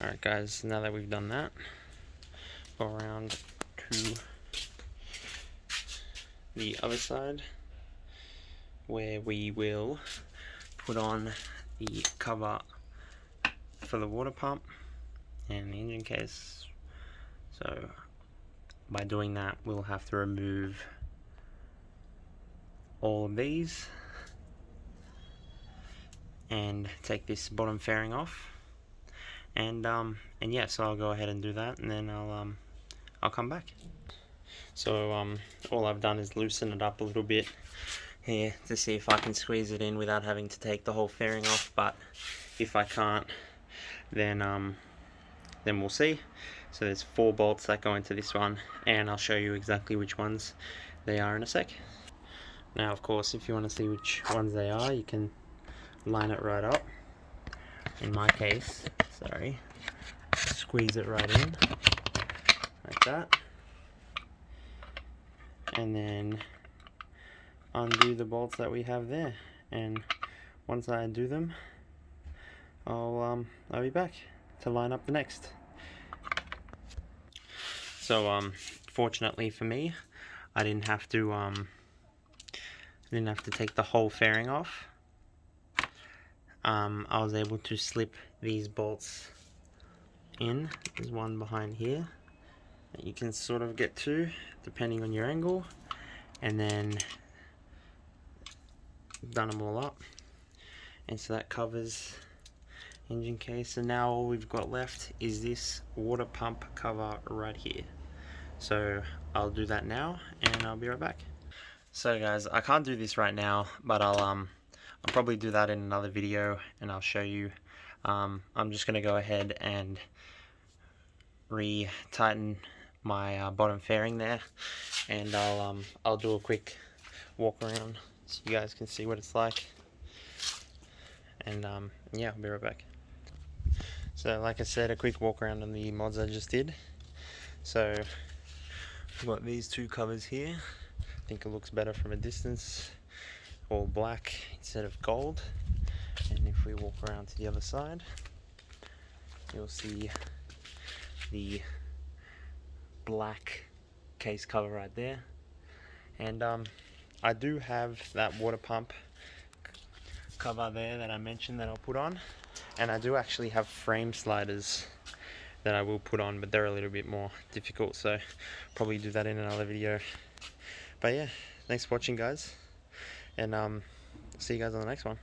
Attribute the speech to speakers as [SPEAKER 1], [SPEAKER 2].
[SPEAKER 1] Alright guys, now that we've done that, go around to the other side where we will put on the cover for the water pump and the engine case. So by doing that, we'll have to remove all of these and take this bottom fairing off. And yeah, so I'll go ahead and do that, and then I'll come back. So all I've done is loosen it up a little bit here to see if I can squeeze it in without having to take the whole fairing off. But if I can't, then we'll see. So there's 4 bolts that go into this one, and I'll show you exactly which ones they are in a sec. Now, of course, if you want to see which ones they are, you can line it right up. In my case, sorry, squeeze it right in like that, and then undo the bolts that we have there. And once I undo them, I'll be back to line up the next. So fortunately for me, I didn't have to take the whole fairing off. I was able to slip these bolts in. There's one behind here that you can sort of get to depending on your angle, and then done them all up, and so that covers engine case. And now all we've got left is this water pump cover right here. So I'll do that now, and I'll be right back. So guys, I can't do this right now, but I'll probably do that in another video, and I'll show you. I'm just going to go ahead and re-tighten my bottom fairing there, and I'll do a quick walk around so you guys can see what it's like. And yeah, I'll be right back. So like I said, a quick walk around on the mods I just did. So I've got these 2 covers here. I think it looks better from a distance, all black instead of gold. And if we walk around to the other side, you'll see the black case cover right there. And I do have that water pump cover there that I mentioned that I'll put on, and I do actually have frame sliders that I will put on, but they're a little bit more difficult, so probably do that in another video. But yeah, thanks for watching guys, and see you guys on the next one.